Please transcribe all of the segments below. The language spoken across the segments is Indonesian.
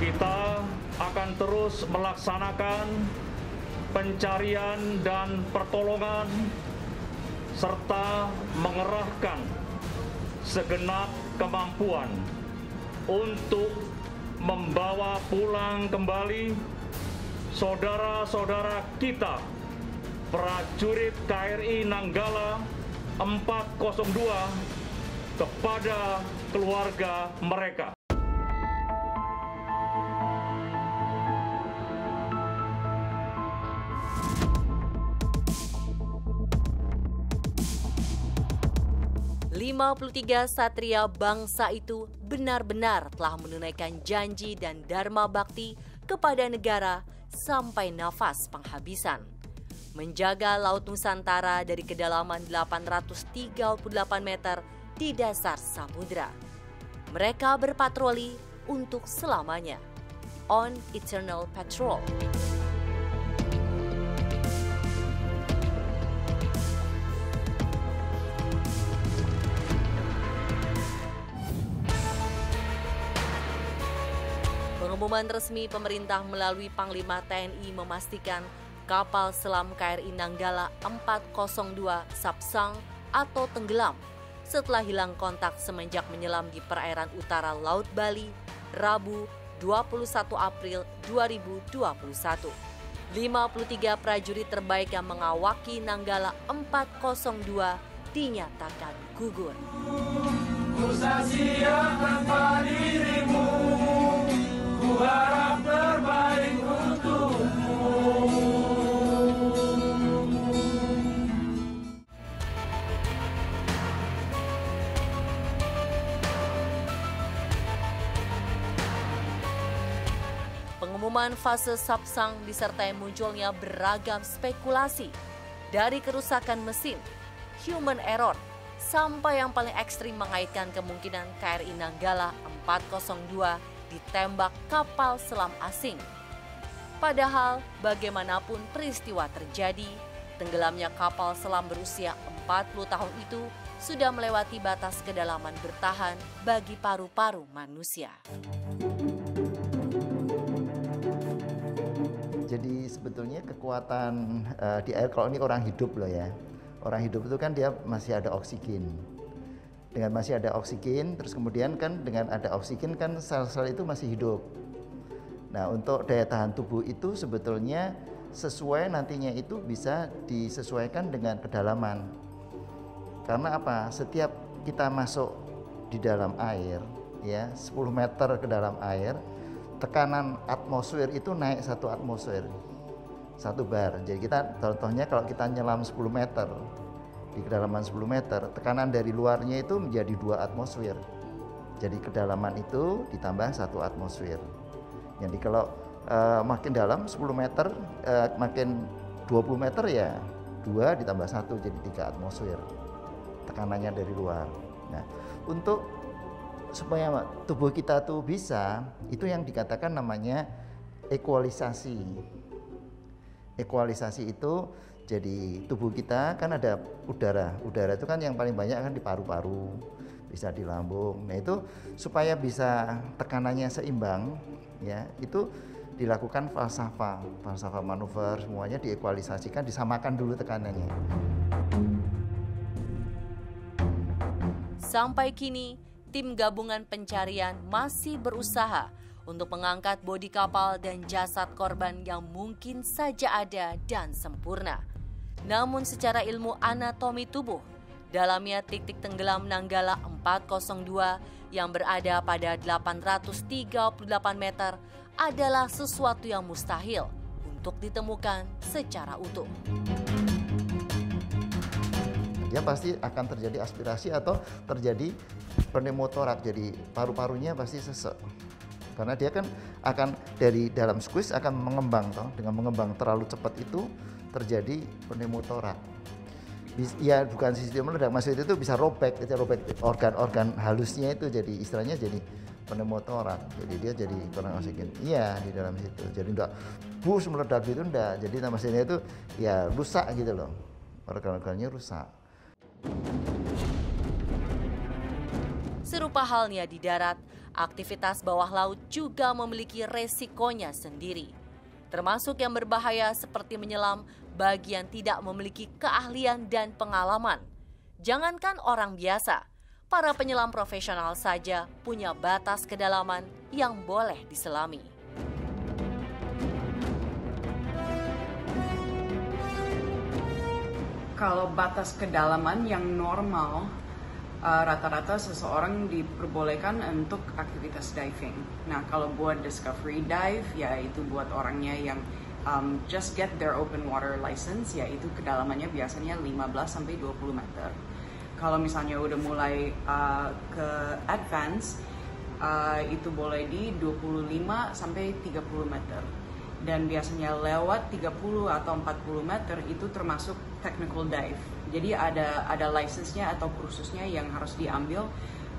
Kita akan terus melaksanakan pencarian dan pertolongan serta mengerahkan segenap kemampuan untuk membawa pulang kembali saudara-saudara kita, prajurit KRI Nanggala 402 kepada keluarga mereka. Tiga satria bangsa itu benar-benar telah menunaikan janji dan dharma bakti kepada negara sampai nafas penghabisan. Menjaga Laut Nusantara dari kedalaman 838 meter di dasar samudra. Mereka berpatroli untuk selamanya. On Eternal Patrol. Pengumuman resmi pemerintah melalui Panglima TNI memastikan kapal selam KRI Nanggala 402 Sapsang atau tenggelam setelah hilang kontak semenjak menyelam di perairan utara Laut Bali, Rabu 21 April 2021. 53 prajurit terbaik yang mengawaki Nanggala 402 dinyatakan gugur. Usah siap tanpa dirimu, ku harap terbaik untukmu. Pengumuman fase Sapsang disertai munculnya beragam spekulasi dari kerusakan mesin, human error, sampai yang paling ekstrim mengaitkan kemungkinan KRI Nanggala 402 ditembak kapal selam asing. Padahal bagaimanapun peristiwa terjadi, tenggelamnya kapal selam berusia 40 tahun itu sudah melewati batas kedalaman bertahan bagi paru-paru manusia. Jadi sebetulnya kekuatan di air, kalau ini orang hidup loh ya. Orang hidup itu kan dia masih ada oksigen. Dengan masih ada oksigen, terus kemudian kan dengan ada oksigen kan sel-sel itu masih hidup. Nah, untuk daya tahan tubuh itu sebetulnya sesuai nantinya itu bisa disesuaikan dengan kedalaman. Karena apa? Setiap kita masuk di dalam air, ya 10 meter ke dalam air, tekanan atmosfer itu naik 1 atmosfer, 1 bar. Jadi kita contohnya kalau kita nyelam 10 meter, di kedalaman 10 meter, tekanan dari luarnya itu menjadi 2 atmosfer. Jadi kedalaman itu ditambah 1 atmosfer. Jadi kalau makin dalam 10 meter, makin 20 meter ya 2 ditambah 1 jadi 3 atmosfer. Tekanannya dari luar. Nah, untuk supaya tubuh kita tuh bisa, itu yang dikatakan namanya ekualisasi. Ekualisasi itu jadi tubuh kita kan ada udara. Udara itu kan yang paling banyak kan di paru-paru, bisa di lambung. Nah, itu supaya bisa tekanannya seimbang ya, itu dilakukan falsafah manuver, semuanya diekualisasikan, disamakan dulu tekanannya. Sampai kini, tim gabungan pencarian masih berusaha untuk mengangkat bodi kapal dan jasad korban yang mungkin saja ada dan sempurna. Namun secara ilmu anatomi tubuh, dalamnya titik tenggelam Nanggala 402 yang berada pada 838 meter adalah sesuatu yang mustahil untuk ditemukan secara utuh. Dia pasti akan terjadi aspirasi atau terjadi pneumotorak, jadi paru-parunya pasti sesek. Karena dia kan akan dari dalam squeeze akan mengembang, toh. Dengan mengembang terlalu cepat itu terjadi pneumotorak. Ya bukan sistem meledak, maksudnya itu bisa robek organ-organ halusnya itu, jadi istilahnya jadi pneumotorak. Jadi dia jadi kurang oksigen. Iya, di dalam situ. Jadi enggak bus meledak gitu, enggak. Jadi maksudnya itu ya rusak gitu loh. Organ-organnya rusak. Serupa halnya di darat, Aktivitas bawah laut juga memiliki resikonya sendiri, termasuk yang berbahaya seperti menyelam bagi yang tidak memiliki keahlian dan pengalaman. Jangankan orang biasa, para penyelam profesional saja punya batas kedalaman yang boleh diselami. Kalau batas kedalaman yang normal, rata-rata seseorang diperbolehkan untuk aktivitas diving. Nah, kalau buat discovery dive, ya itu buat orangnya yang just get their open water license, yaitu kedalamannya biasanya 15-20 meter. Kalau misalnya udah mulai ke advance, itu boleh di 25-30 meter. Dan biasanya lewat 30 atau 40 meter itu termasuk technical dive. Jadi ada license-nya atau kursusnya yang harus diambil,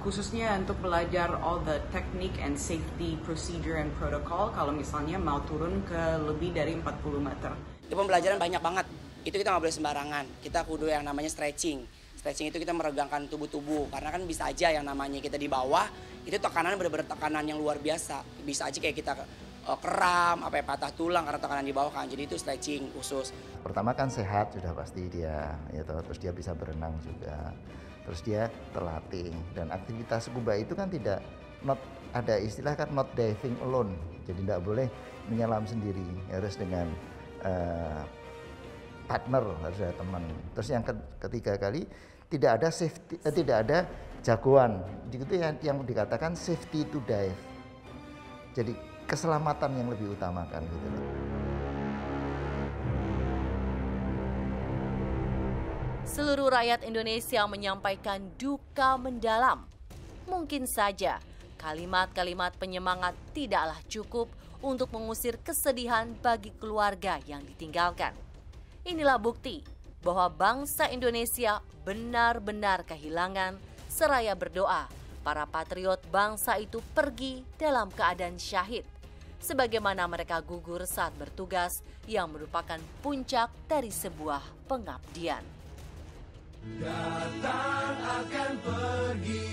khususnya untuk belajar all the technique and safety procedure and protocol kalau misalnya mau turun ke lebih dari 40 meter. Itu pembelajaran banyak banget, itu kita nggak boleh sembarangan. Kita kudu yang namanya stretching. Stretching itu kita meregangkan tubuh-tubuh, karena kan bisa aja yang namanya kita di bawah, itu tekanan benar-benar tekanan yang luar biasa. Bisa aja kayak kita kram, patah tulang karena tekanan di bawah kan. Jadi itu stretching khusus. Pertama kan sehat sudah pasti dia, gitu. Terus dia bisa berenang juga. Terus dia terlatih, dan aktivitas scuba itu kan ada istilah kan not diving alone. Jadi tidak boleh menyelam sendiri, harus dengan partner, harus ada teman. Terus yang ketiga kali tidak ada safety, tidak ada jagoan. Itu yang dikatakan safety to dive. Jadi keselamatan yang lebih utamakan gitu. Seluruh rakyat Indonesia menyampaikan duka mendalam. Mungkin saja kalimat-kalimat penyemangat tidaklah cukup untuk mengusir kesedihan bagi keluarga yang ditinggalkan. Inilah bukti bahwa bangsa Indonesia benar-benar kehilangan, seraya berdoa para patriot bangsa itu pergi dalam keadaan syahid, sebagaimana mereka gugur saat bertugas yang merupakan puncak dari sebuah pengabdian. Datang akan pergi,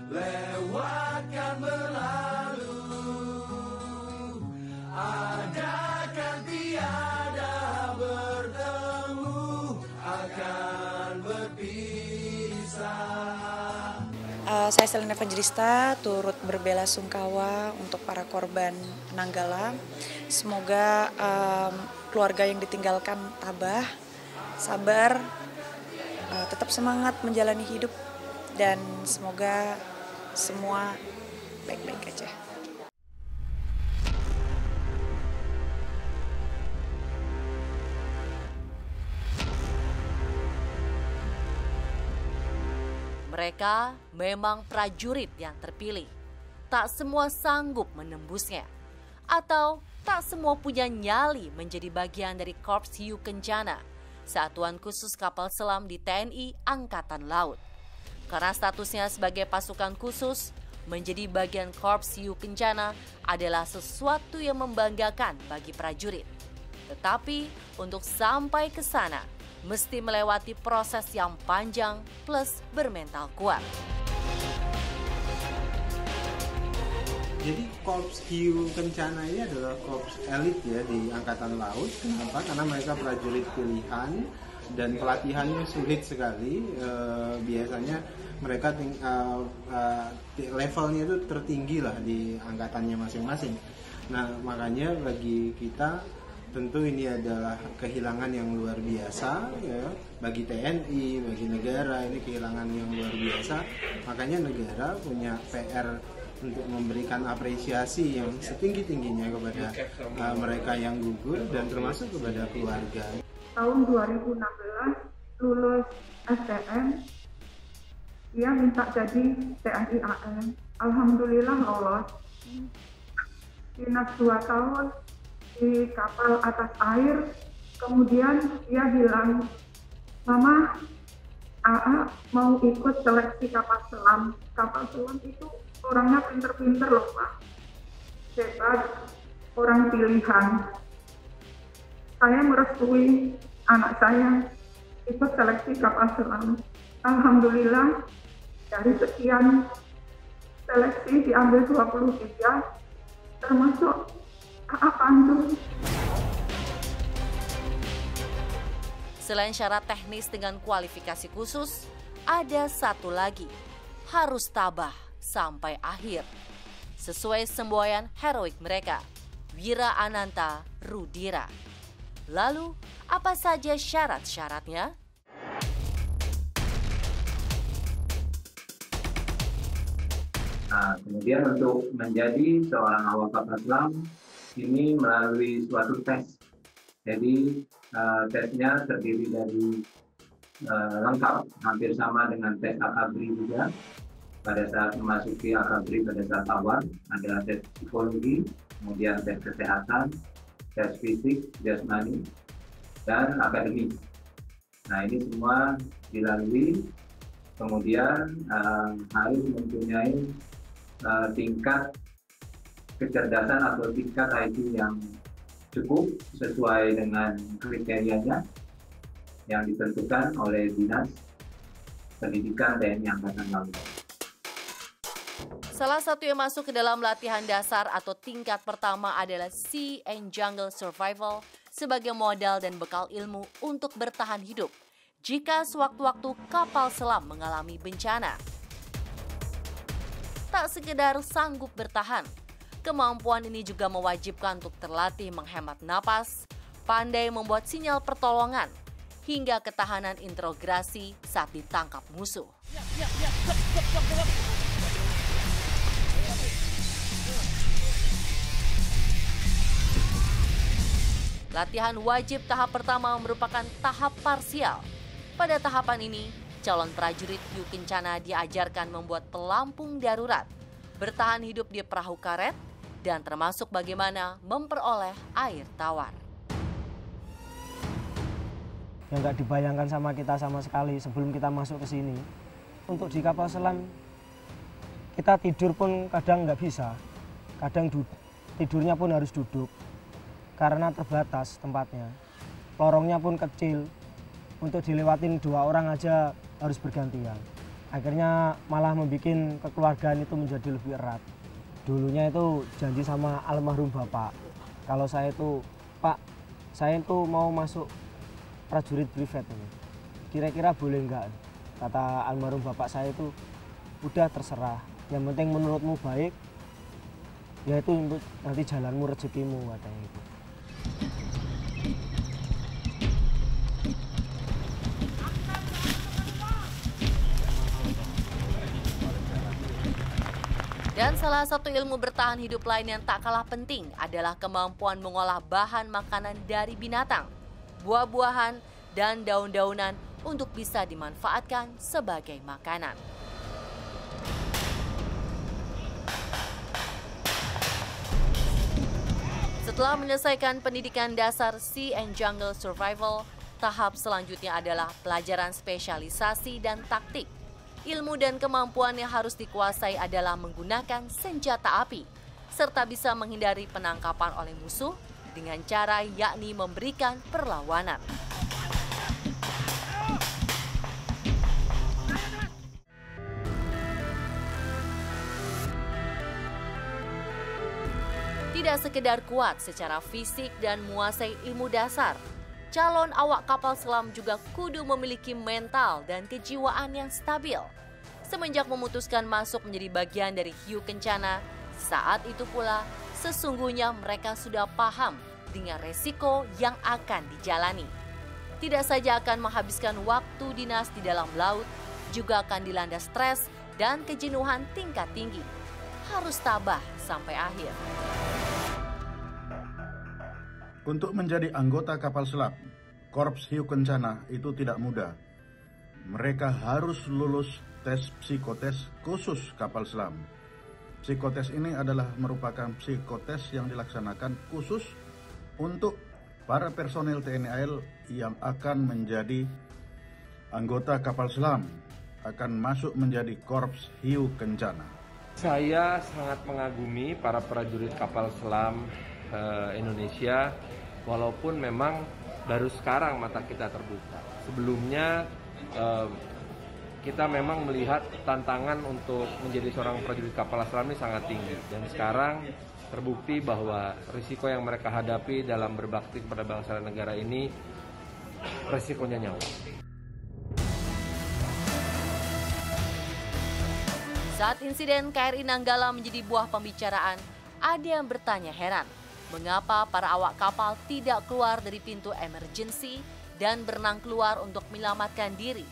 lewatkan berlalu, adakan tiada bertemu, akan berpisah. Saya Selina Evangelista turut berbela-sungkawa untuk para korban Nanggala. Semoga keluarga yang ditinggalkan tabah, sabar, tetap semangat menjalani hidup, dan semoga semua baik-baik aja. Mereka memang prajurit yang terpilih. Tak semua sanggup menembusnya. Atau tak semua punya nyali menjadi bagian dari Korps Hiu Kencana, satuan khusus kapal selam di TNI Angkatan Laut. Karena statusnya sebagai pasukan khusus, menjadi bagian Korps Hiu Kencana adalah sesuatu yang membanggakan bagi prajurit. Tetapi untuk sampai ke sana, mesti melewati proses yang panjang plus bermental kuat. Jadi Korps Hiu Kencana ini adalah korps elit ya di Angkatan Laut. Kenapa? Karena mereka prajurit pilihan dan pelatihannya sulit sekali. Biasanya mereka levelnya itu tertinggi lah di angkatannya masing-masing. Nah, makanya bagi kita tentu ini adalah kehilangan yang luar biasa ya, bagi TNI, bagi negara ini kehilangan yang luar biasa. Makanya negara punya PR untuk memberikan apresiasi yang setinggi-tingginya kepada mereka yang gugur dan termasuk kepada keluarga. Tahun 2016 lulus STM, dia minta jadi TNI AN. Alhamdulillah lolos. Dinas 2 tahun di kapal atas air, kemudian dia bilang, "Mama, AA mau ikut seleksi kapal selam." Kapal selam itu orangnya pinter-pinter loh Pak, hebat, orang pilihan. Saya merestui anak saya ikut seleksi kapal selam. Alhamdulillah dari sekian seleksi diambil 23, termasuk AA Pandu. Selain syarat teknis dengan kualifikasi khusus, ada satu lagi, harus tabah sampai akhir. Sesuai semboyan heroik mereka, Wira Ananta Rudira. Lalu, apa saja syarat-syaratnya? Nah, kemudian untuk menjadi seorang awak kapal selam ini melalui suatu tes. Jadi tesnya terdiri dari lengkap, hampir sama dengan tes akabri juga. Pada saat memasuki akabri pada saat awal ada tes psikologi, kemudian tes kesehatan, tes fisik, jasmani, dan akademik. Nah ini semua dilalui, kemudian harus mempunyai tingkat kecerdasan atau tingkat IQ yang cukup sesuai dengan kriterianya yang ditentukan oleh Dinas Pendidikan TNI Angkatan Laut. Salah satu yang masuk ke dalam latihan dasar atau tingkat pertama adalah Sea and Jungle Survival sebagai modal dan bekal ilmu untuk bertahan hidup jika sewaktu-waktu kapal selam mengalami bencana. Tak sekedar sanggup bertahan, kemampuan ini juga mewajibkan untuk terlatih menghemat napas, pandai membuat sinyal pertolongan, hingga ketahanan interogasi saat ditangkap musuh. Latihan wajib tahap pertama merupakan tahap parsial. Pada tahapan ini, calon prajurit Hiu Kencana diajarkan membuat pelampung darurat, bertahan hidup di perahu karet, dan termasuk bagaimana memperoleh air tawar. Yang nggak dibayangkan sama kita sama sekali sebelum kita masuk ke sini. Untuk di kapal selam, kita tidur pun kadang nggak bisa. Kadang tidurnya pun harus duduk. Karena terbatas tempatnya, lorongnya pun kecil, untuk dilewatin 2 orang aja harus bergantian. Akhirnya malah membuat kekeluargaan itu menjadi lebih erat. Dulunya itu janji sama almarhum bapak, kalau saya itu, Pak, saya itu mau masuk prajurit brevet ini. Kira-kira boleh enggak? Kata almarhum bapak saya itu, udah terserah, yang penting menurutmu baik, yaitu untuk nanti jalanmu rezekimu, katanya itu. Dan salah satu ilmu bertahan hidup lain yang tak kalah penting adalah kemampuan mengolah bahan makanan dari binatang, buah-buahan, dan daun-daunan untuk bisa dimanfaatkan sebagai makanan. Setelah menyelesaikan pendidikan dasar Sea and Jungle Survival, tahap selanjutnya adalah pelajaran spesialisasi dan taktik. Ilmu dan kemampuan yang harus dikuasai adalah menggunakan senjata api, serta bisa menghindari penangkapan oleh musuh dengan cara yakni memberikan perlawanan. Tidak sekedar kuat secara fisik dan menguasai ilmu dasar, calon awak kapal selam juga kudu memiliki mental dan kejiwaan yang stabil. Semenjak memutuskan masuk menjadi bagian dari Hiu Kencana, saat itu pula sesungguhnya mereka sudah paham dengan resiko yang akan dijalani. Tidak saja akan menghabiskan waktu dinas di dalam laut, juga akan dilanda stres dan kejenuhan tingkat tinggi. Harus tabah sampai akhir. Untuk menjadi anggota kapal selam, Korps Hiu Kencana itu tidak mudah. Mereka harus lulus tes psikotes khusus kapal selam. Psikotes ini adalah merupakan psikotes yang dilaksanakan khusus untuk para personel TNI AL yang akan menjadi anggota kapal selam, akan masuk menjadi Korps Hiu Kencana. Saya sangat mengagumi para prajurit kapal selam Indonesia, walaupun memang baru sekarang mata kita terbuka. Sebelumnya kita memang melihat tantangan untuk menjadi seorang prajurit kapal selam ini sangat tinggi. Dan sekarang terbukti bahwa risiko yang mereka hadapi dalam berbakti kepada bangsa dan negara ini risikonya nyawa. Saat insiden KRI Nanggala menjadi buah pembicaraan, ada yang bertanya heran, mengapa para awak kapal tidak keluar dari pintu emergency dan berenang keluar untuk menyelamatkan diri.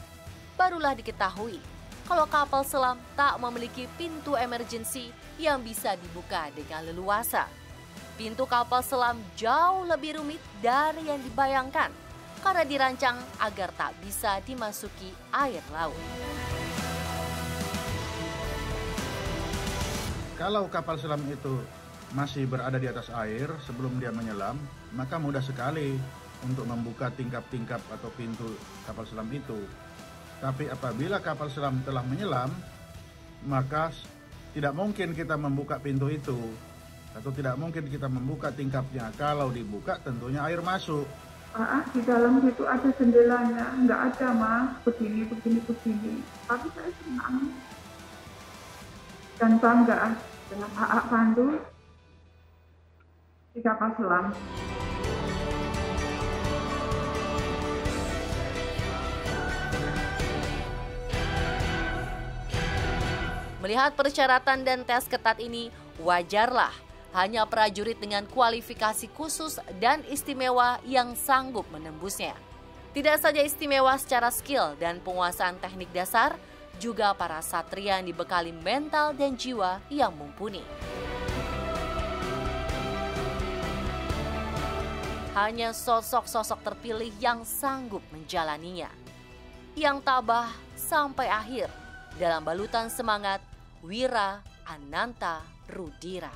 Barulah diketahui kalau kapal selam tak memiliki pintu emergency yang bisa dibuka dengan leluasa. Pintu kapal selam jauh lebih rumit dari yang dibayangkan karena dirancang agar tak bisa dimasuki air laut. Kalau kapal selam itu masih berada di atas air sebelum dia menyelam, maka mudah sekali untuk membuka tingkap-tingkap atau pintu kapal selam itu. Tapi apabila kapal selam telah menyelam, maka tidak mungkin kita membuka pintu itu, atau tidak mungkin kita membuka tingkapnya. Kalau dibuka tentunya air masuk. Di dalam situ ada jendelanya, nggak ada mas, begini. Tapi saya senang dan bangga dengan Pandu di kapal selam. Melihat persyaratan dan tes ketat ini, wajarlah hanya prajurit dengan kualifikasi khusus dan istimewa yang sanggup menembusnya. Tidak saja istimewa secara skill dan penguasaan teknik dasar, juga para satria yang dibekali mental dan jiwa yang mumpuni. Hanya sosok-sosok terpilih yang sanggup menjalaninya, yang tabah sampai akhir dalam balutan semangat Wira Ananta Rudira.